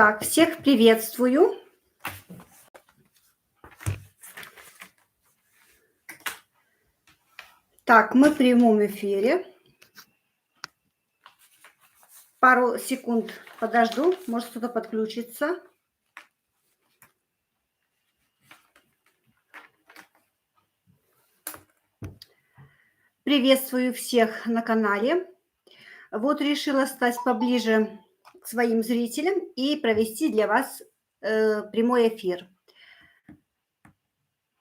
Так, всех приветствую. Так, мы в прямом эфире. Пару секунд подожду, может кто-то подключится. Приветствую всех на канале. Вот решила стать поближе к своим зрителям и провести для вас прямой эфир.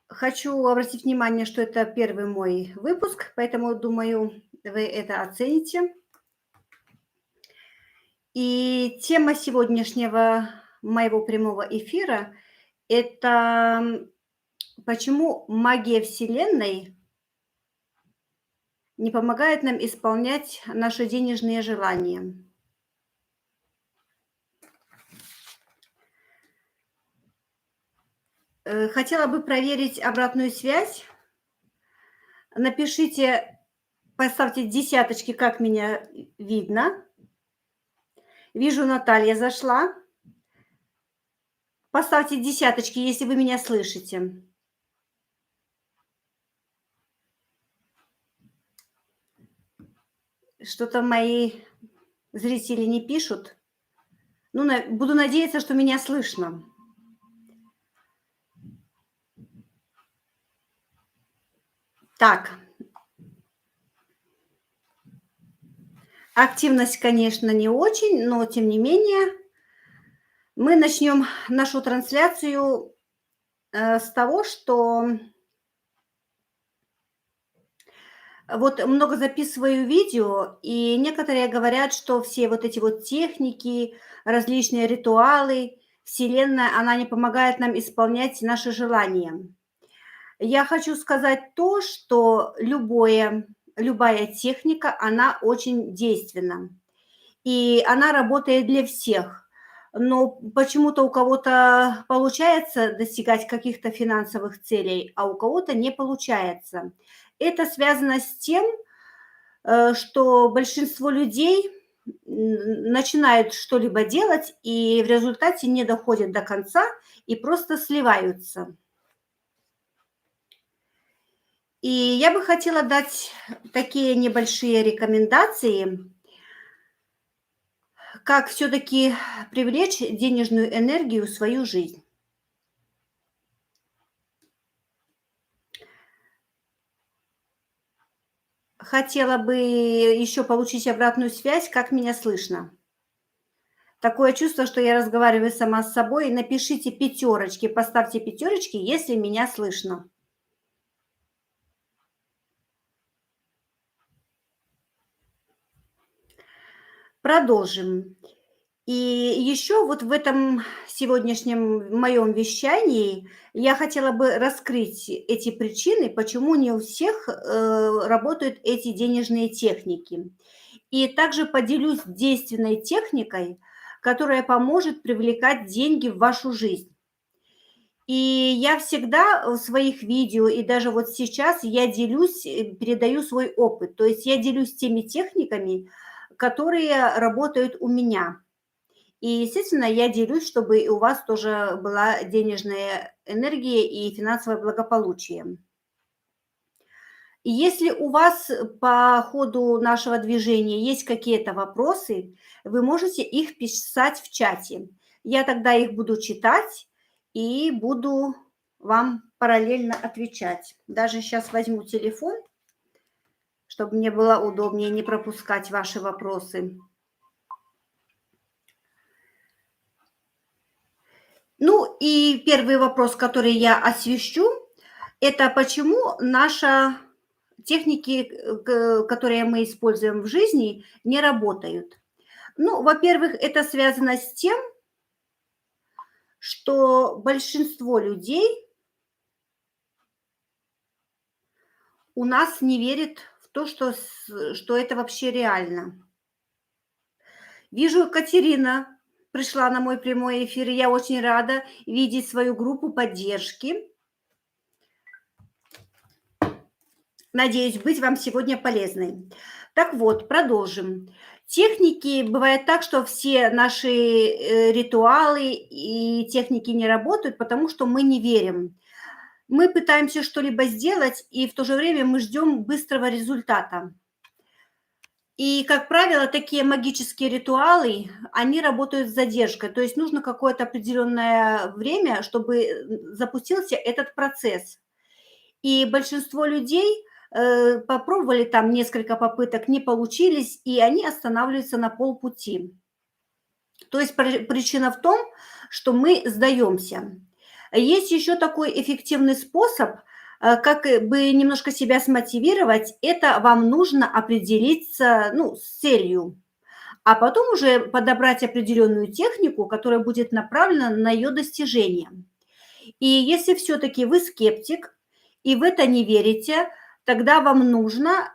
Хочу обратить внимание, что это первый мой выпуск, поэтому, думаю, вы это оцените. И тема сегодняшнего моего прямого эфира – это почему магия Вселенной не помогает нам исполнять наши денежные желания. Хотела бы проверить обратную связь. Напишите, поставьте десяточки, как меня видно. Вижу, Наталья зашла. Поставьте десяточки, если вы меня слышите. Что-то мои зрители не пишут. Ну, буду надеяться, что меня слышно. Так. Активность, конечно, не очень, но тем не менее мы начнем нашу трансляцию с того, что вот много записываю видео, и некоторые говорят, что все вот эти вот техники, различные ритуалы, Вселенная, она не помогает нам исполнять наши желания. Я хочу сказать то, что любая техника, она очень действенна, и она работает для всех. Но почему-то у кого-то получается достигать каких-то финансовых целей, а у кого-то не получается. Это связано с тем, что большинство людей начинают что-либо делать и в результате не доходят до конца и просто сливаются. И я бы хотела дать такие небольшие рекомендации, как все-таки привлечь денежную энергию в свою жизнь. Хотела бы еще получить обратную связь, как меня слышно. Такое чувство, что я разговариваю сама с собой. Напишите пятерочки, поставьте пятерочки, если меня слышно. Продолжим. И еще вот в этом сегодняшнем моем вещании я хотела бы раскрыть эти причины, почему не у всех работают эти денежные техники. И также поделюсь действенной техникой, которая поможет привлекать деньги в вашу жизнь. И я всегда в своих видео, и даже вот сейчас я делюсь, передаю свой опыт. То есть я делюсь теми техниками, которые работают у меня. И, естественно, я делюсь, чтобы и у вас тоже была денежная энергия и финансовое благополучие. И если у вас по ходу нашего движения есть какие-то вопросы, вы можете их писать в чате. Я тогда их буду читать и буду вам параллельно отвечать. Даже сейчас возьму телефон, чтобы мне было удобнее не пропускать ваши вопросы. Ну и первый вопрос, который я освещу, это почему наши техники, которые мы используем в жизни, не работают. Ну, во-первых, это связано с тем, что большинство людей у нас не верит в то, что это вообще реально. Вижу, Катерина пришла на мой прямой эфир, и я очень рада видеть свою группу поддержки. Надеюсь быть вам сегодня полезной. Так вот, продолжим. Техники бывает так, что все наши ритуалы и техники не работают, потому что мы не верим. Мы пытаемся что-либо сделать, и в то же время мы ждем быстрого результата. И, как правило, такие магические ритуалы, они работают с задержкой. То есть нужно какое-то определенное время, чтобы запустился этот процесс. И большинство людей попробовали там несколько попыток, не получились, и они останавливаются на полпути. То есть причина в том, что мы сдаемся. Есть еще такой эффективный способ, как бы немножко себя смотивировать. Это вам нужно определиться, ну, с целью, а потом уже подобрать определенную технику, которая будет направлена на ее достижение. И если все-таки вы скептик и в это не верите, тогда вам нужно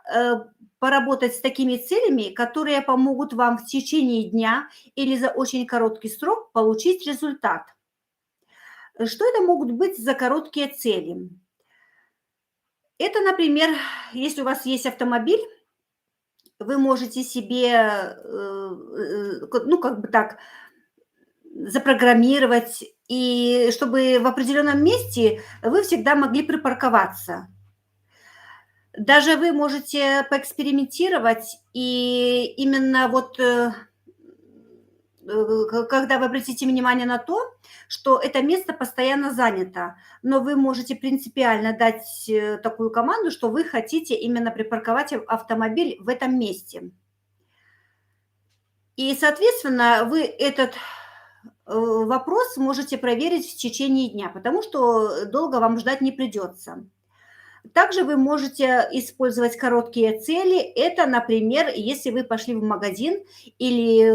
поработать с такими целями, которые помогут вам в течение дня или за очень короткий срок получить результат. Что это могут быть за короткие цели? Это, например, если у вас есть автомобиль, вы можете себе, ну, как бы так, запрограммировать, и чтобы в определенном месте вы всегда могли припарковаться. Даже вы можете поэкспериментировать, и именно вот, когда вы обратите внимание на то, что это место постоянно занято, но вы можете принципиально дать, такую команду, что вы хотите именно припарковать автомобиль в этом месте. И, соответственно, вы этот, вопрос можете проверить в течение дня, потому что долго вам ждать не придется. Также вы можете использовать короткие цели. Это, например, если вы пошли в магазин или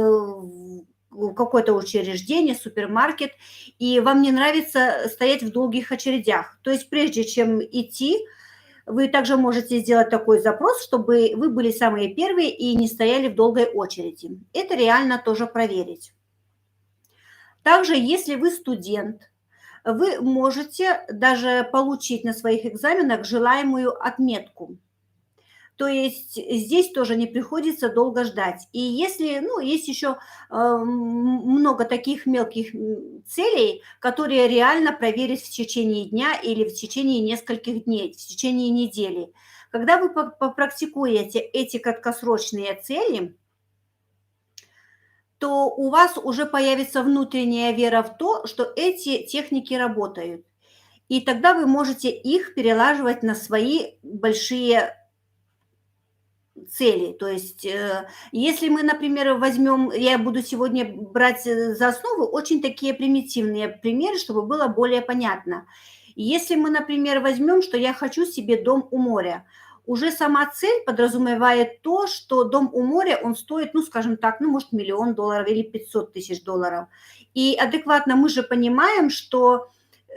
в какое-то учреждение, супермаркет, и вам не нравится стоять в долгих очередях. То есть прежде чем идти, вы также можете сделать такой запрос, чтобы вы были самые первые и не стояли в долгой очереди. Это реально тоже проверить. Также, если вы студент, вы можете даже получить на своих экзаменах желаемую отметку. То есть здесь тоже не приходится долго ждать. И если, ну, есть еще много таких мелких целей, которые реально проверить в течение дня или в течение нескольких дней, в течение недели. Когда вы попрактикуете эти краткосрочные цели, то у вас уже появится внутренняя вера в то, что эти техники работают. И тогда вы можете их перелаживать на свои большие цели. То есть, если мы, например, возьмем, я буду сегодня брать за основу очень такие примитивные примеры, чтобы было более понятно. Если мы, например, возьмем, что я хочу себе дом у моря, уже сама цель подразумевает то, что дом у моря, он стоит, ну, скажем так, ну, может, $1 000 000 или 500 000 долларов. И адекватно мы же понимаем, что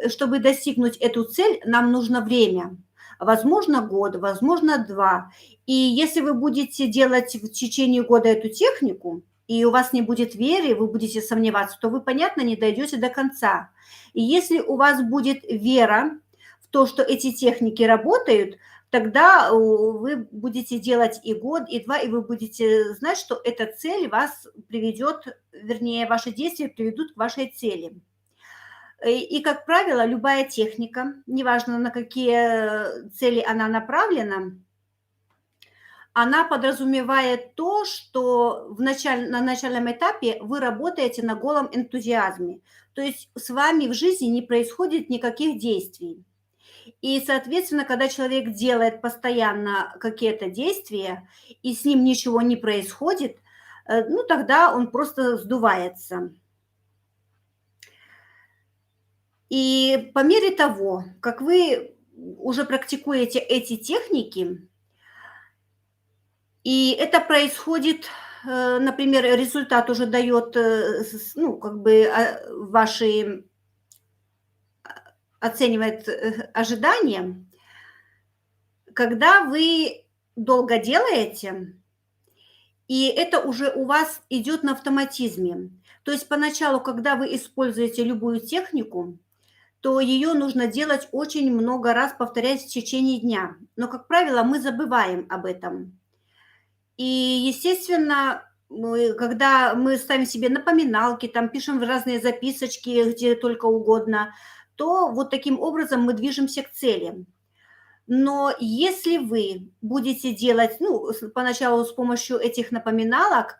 чтобы достигнуть эту цель, нам нужно время. Возможно, год, возможно, 2. И если вы будете делать в течение года эту технику, и у вас не будет веры, вы будете сомневаться, то вы, понятно, не дойдете до конца. И если у вас будет вера в то, что эти техники работают, тогда вы будете делать и год, и 2, и вы будете знать, что эта цель вас приведет, вернее, ваши действия приведут к вашей цели. И, как правило, любая техника, неважно, на какие цели она направлена, она подразумевает то, что на начальном этапе вы работаете на голом энтузиазме. То есть с вами в жизни не происходит никаких действий. И, соответственно, когда человек делает постоянно какие-то действия, и с ним ничего не происходит, ну, тогда он просто сдувается. И по мере того, как вы уже практикуете эти техники, и это происходит, например, результат уже дает, ну, как бы ваши оценивает ожидания, когда вы долго делаете, и это уже у вас идет на автоматизме. То есть поначалу, когда вы используете любую технику, то ее нужно делать очень много раз, повторять в течение дня. Но, как правило, мы забываем об этом. И, естественно, когда мы ставим себе напоминалки, там пишем в разные записочки, где только угодно, то вот таким образом мы движемся к цели. Но если вы будете делать, ну, поначалу с помощью этих напоминалок,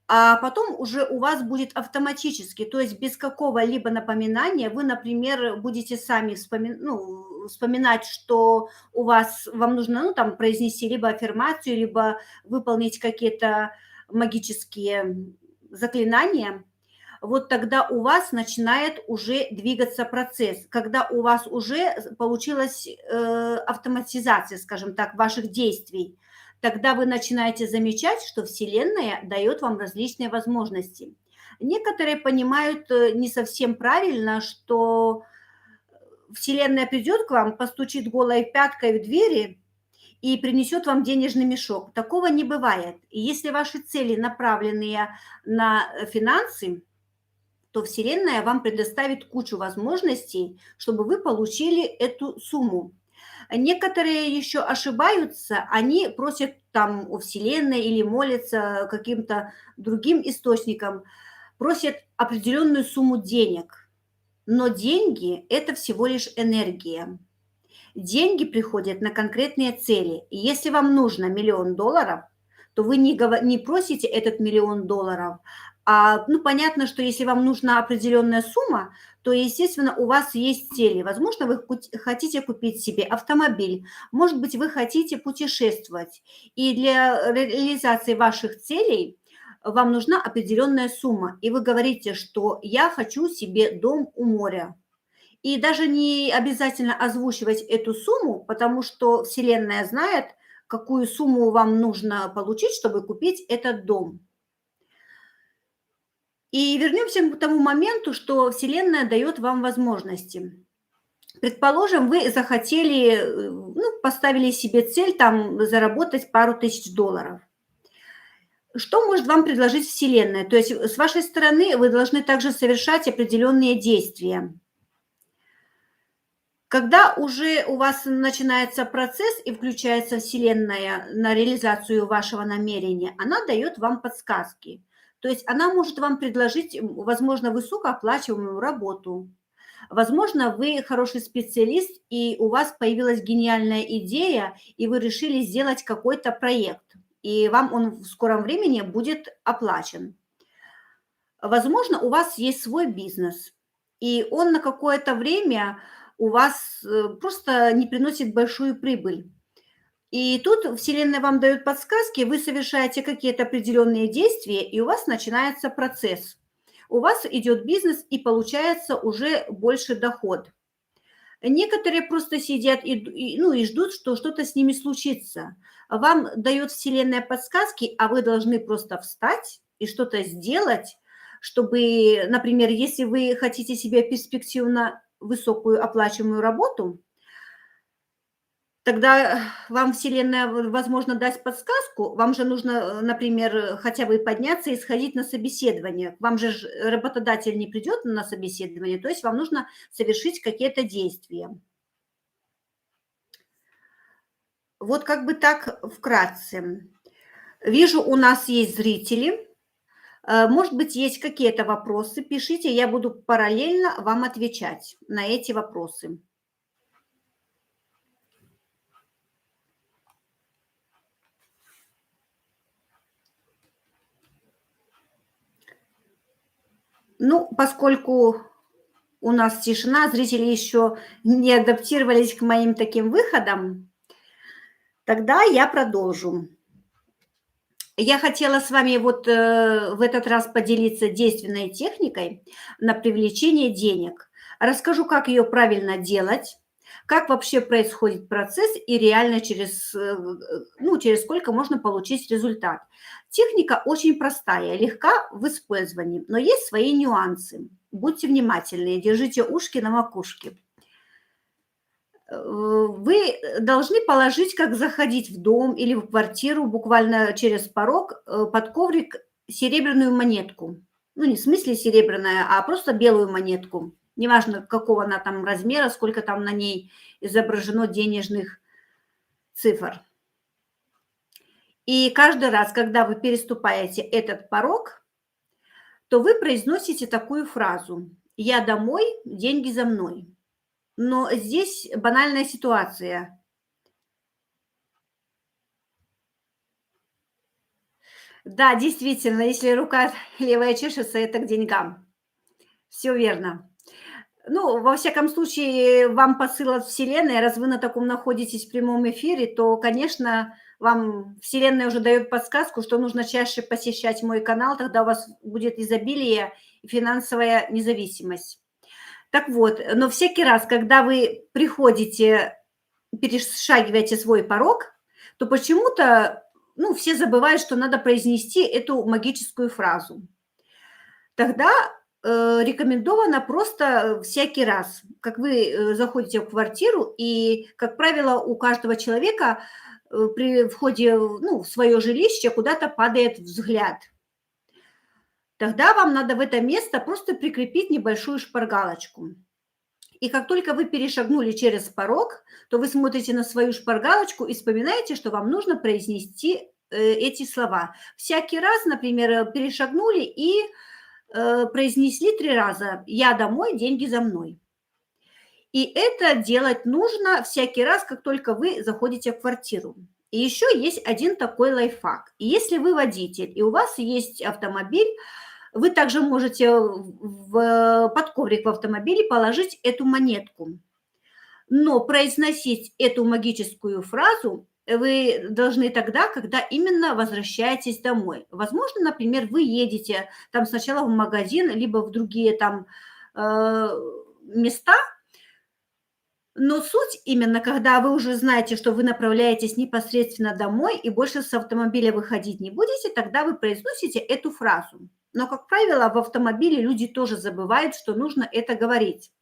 а потом уже у вас будет автоматически, то есть без какого-либо напоминания вы, например, будете сами вспоминать, что вам нужно, ну, там, произнести либо аффирмацию, либо выполнить какие-то магические заклинания. Вот тогда у вас начинает уже двигаться процесс, когда у вас уже получилась автоматизация, скажем так, ваших действий. Тогда вы начинаете замечать, что Вселенная дает вам различные возможности. Некоторые понимают не совсем правильно, что Вселенная придет к вам, постучит голой пяткой в двери и принесет вам денежный мешок. Такого не бывает. И если ваши цели направленные на финансы, то Вселенная вам предоставит кучу возможностей, чтобы вы получили эту сумму. Некоторые еще ошибаются, они просят там у Вселенной или молятся каким-то другим источникам, просят определенную сумму денег. Но деньги – это всего лишь энергия. Деньги приходят на конкретные цели. И если вам нужно $1 000 000, то вы не просите этот $1 000 000, ну, понятно, что если вам нужна определенная сумма, то, естественно, у вас есть цели. Возможно, вы хотите купить себе автомобиль, может быть, вы хотите путешествовать. И для реализации ваших целей вам нужна определенная сумма. И вы говорите, что я хочу себе дом у моря. И даже не обязательно озвучивать эту сумму, потому что Вселенная знает, какую сумму вам нужно получить, чтобы купить этот дом. И вернемся к тому моменту, что Вселенная дает вам возможности. Предположим, вы захотели, ну, поставили себе цель там заработать пару тысяч долларов. Что может вам предложить Вселенная? То есть с вашей стороны вы должны также совершать определенные действия. Когда уже у вас начинается процесс и включается Вселенная на реализацию вашего намерения, она дает вам подсказки. То есть она может вам предложить, возможно, высокооплачиваемую работу. Возможно, вы хороший специалист, и у вас появилась гениальная идея, и вы решили сделать какой-то проект, и вам он в скором времени будет оплачен. Возможно, у вас есть свой бизнес, и он на какое-то время у вас просто не приносит большую прибыль. И тут Вселенная вам дает подсказки, вы совершаете какие-то определенные действия, и у вас начинается процесс. У вас идет бизнес, и получается уже больше доход. Некоторые просто сидят и ждут, что что-то с ними случится. Вам дает Вселенная подсказки, а вы должны просто встать и что-то сделать, чтобы, например, если вы хотите себе перспективно высокую оплачиваемую работу, тогда вам Вселенная, возможно, даст подсказку. Вам же нужно, например, хотя бы подняться и сходить на собеседование. Вам же работодатель не придет на собеседование, то есть вам нужно совершить какие-то действия. Вот как бы так вкратце. Вижу, у нас есть зрители. Может быть, есть какие-то вопросы, пишите, я буду параллельно вам отвечать на эти вопросы. Ну, поскольку у нас тишина, зрители еще не адаптировались к моим таким выходам, тогда я продолжу. Я хотела с вами вот в этот раз поделиться действенной техникой на привлечение денег. Расскажу, как ее правильно делать, как вообще происходит процесс и реально через сколько можно получить результат. Техника очень простая, легка в использовании, но есть свои нюансы. Будьте внимательны, держите ушки на макушке. Вы должны положить, как заходить в дом или в квартиру, буквально через порог, под коврик серебряную монетку. Ну, не в смысле серебряная, а просто белую монетку. неважно, какого она там размера, сколько там на ней изображено денежных цифр. И каждый раз, когда вы переступаете этот порог, то вы произносите такую фразу: "Я домой, деньги за мной". Но здесь банальная ситуация. Да, действительно, если рука левая чешется, это к деньгам. Все верно. Ну, во всяком случае, вам посыл от Вселенной. Раз вы на таком находитесь в прямом эфире, то, конечно, вам Вселенная уже дает подсказку, что нужно чаще посещать мой канал, тогда у вас будет изобилие и финансовая независимость. Так вот, но всякий раз, когда вы приходите, перешагиваете свой порог, то почему-то, ну, все забывают, что надо произнести эту магическую фразу. Тогда, рекомендовано просто, всякий раз, как вы, заходите в квартиру, и, как правило, у каждого человека, при входе, ну, в свое жилище куда-то падает взгляд. Тогда вам надо в это место просто прикрепить небольшую шпаргалочку. И как только вы перешагнули через порог, то вы смотрите на свою шпаргалочку и вспоминаете, что вам нужно произнести, эти слова. Всякий раз, например, перешагнули и произнесли 3 раза: "Я домой, деньги за мной". И это делать нужно всякий раз, как только вы заходите в квартиру. И еще есть один такой лайфхак. Если вы водитель и у вас есть автомобиль, вы также можете под коврик в автомобиле положить эту монетку. Но произносить эту магическую фразу вы должны тогда, когда именно возвращаетесь домой. Возможно, например, вы едете там сначала в магазин, либо в другие там э, места, но суть именно, когда вы уже знаете, что вы направляетесь непосредственно домой и больше с автомобиля выходить не будете, тогда вы произносите эту фразу. Но, как правило, в автомобиле люди тоже забывают, что нужно это говорить.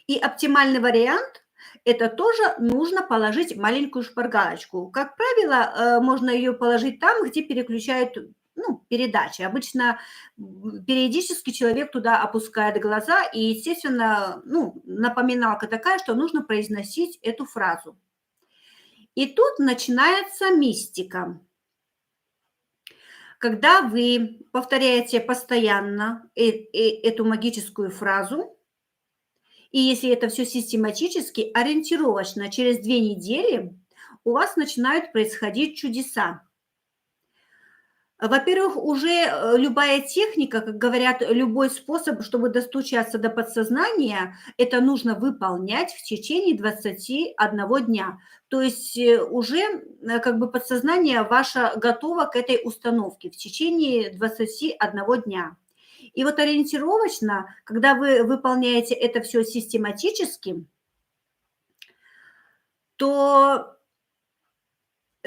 И оптимальный вариант — это тоже нужно положить маленькую шпаргалочку. Как правило, можно ее положить там, где переключают, ну, передачи. Обычно периодически человек туда опускает глаза, и, естественно, ну, напоминалка такая, что нужно произносить эту фразу. И тут начинается мистика. Когда вы повторяете постоянно эту магическую фразу, и если это все систематически, ориентировочно через 2 недели у вас начинают происходить чудеса. Во-первых, уже, любая техника, как говорят, любой способ, чтобы достучаться до подсознания, это нужно выполнять в течение 21 дня. То есть, уже, как бы подсознание ваше готово к этой установке в течение 21 дня. И вот ориентировочно, когда вы выполняете это все систематически, то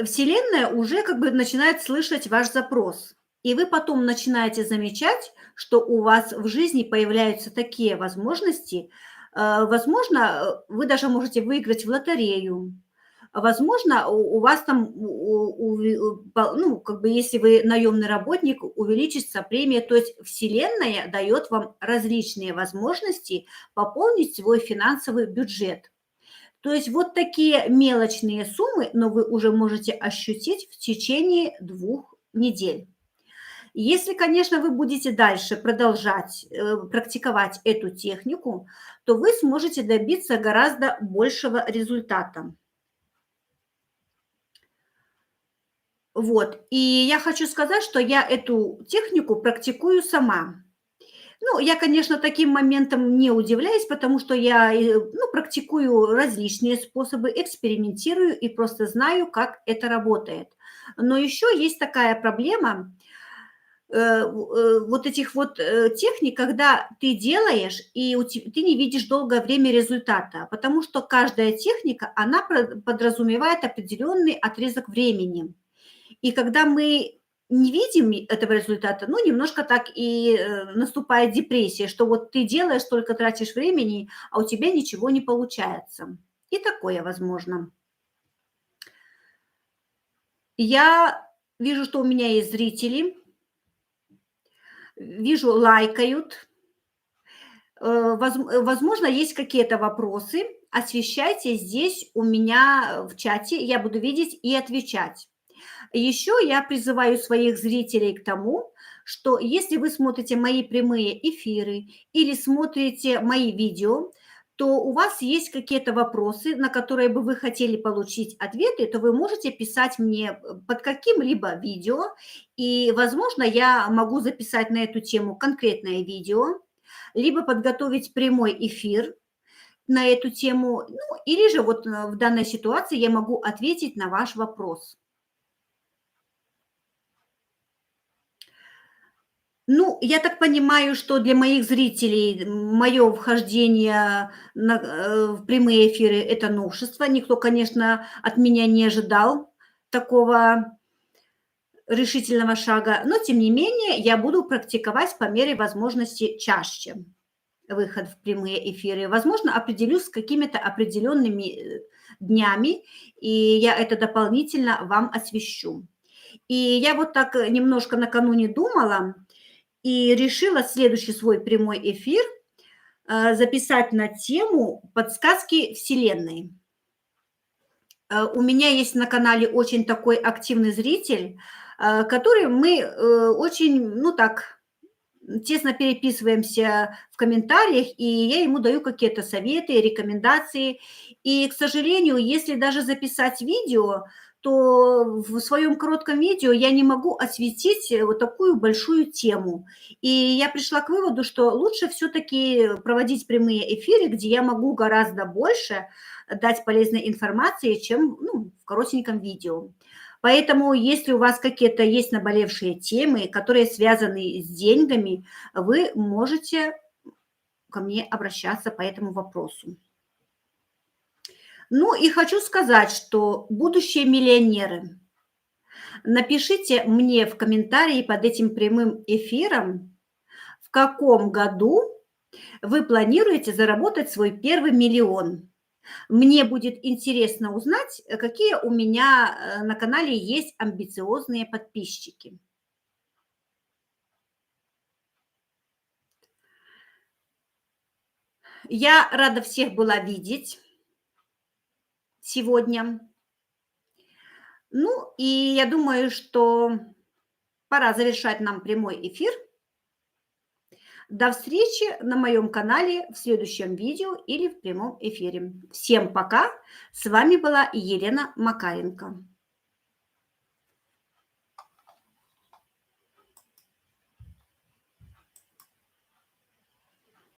Вселенная уже как бы начинает слышать ваш запрос. И вы потом начинаете замечать, что у вас в жизни появляются такие возможности. Возможно, вы даже можете выиграть в лотерею. Возможно, у вас там, ну, как бы, если вы наемный работник, увеличится премия. То есть Вселенная дает вам различные возможности пополнить свой финансовый бюджет. То есть вот такие мелочные суммы, но вы уже можете ощутить в течение 2 недель. Если, конечно, вы будете дальше продолжать, практиковать эту технику, то вы сможете добиться гораздо большего результата. Вот. И я хочу сказать, что я эту технику практикую сама. Ну, я, конечно, таким моментом не удивляюсь, потому что я, ну, практикую различные способы, экспериментирую и просто знаю, как это работает. Но еще есть такая проблема, вот этих вот техник, когда ты делаешь, и ты не видишь долгое время результата, потому что каждая техника, она подразумевает определенный отрезок времени. И когда мы не видим этого результата, ну, немножко так и, наступает депрессия, что вот ты делаешь, только тратишь времени, а у тебя ничего не получается. И такое возможно. Я вижу, что у меня есть зрители, вижу, лайкают. Возможно, есть какие-то вопросы, освещайте здесь у меня в чате, я буду видеть и отвечать. Еще я призываю своих зрителей к тому, что если вы смотрите мои прямые эфиры или смотрите мои видео, то у вас есть какие-то вопросы, на которые бы вы хотели получить ответы, то вы можете писать мне под каким-либо видео, и, возможно, я могу записать на эту тему конкретное видео, либо подготовить прямой эфир на эту тему, ну, или же вот в данной ситуации я могу ответить на ваш вопрос. Ну, я так понимаю, что для моих зрителей мое вхождение в прямые эфиры – это новшество. Никто, конечно, от меня не ожидал такого решительного шага, но тем не менее я буду практиковать по мере возможности чаще выход в прямые эфиры. Возможно, определюсь с какими-то определенными днями, и я это дополнительно вам освещу. И я вот так немножко накануне думала, и решила следующий свой прямой эфир записать на тему подсказки Вселенной. У меня есть на канале очень такой активный зритель, который мы очень, ну так, тесно переписываемся в комментариях, и я ему даю какие-то советы, рекомендации. И, к сожалению, если даже записать видео, то в своем коротком видео я не могу осветить вот такую большую тему. И я пришла к выводу, что лучше все-таки проводить прямые эфиры, где я могу гораздо больше дать полезной информации, чем ну, в коротеньком видео. Поэтому, если у вас какие-то есть наболевшие темы, которые связаны с деньгами, вы можете ко мне обращаться по этому вопросу. Ну и хочу сказать, что будущие миллионеры, напишите мне в комментарии под этим прямым эфиром, в каком году вы планируете заработать свой первый миллион. Мне будет интересно узнать, какие у меня на канале есть амбициозные подписчики. Я рада всех была видеть сегодня. Ну, и я думаю, что пора завершать нам прямой эфир. До встречи на моем канале в следующем видео или в прямом эфире. Всем пока. С вами была Елена Макаренко.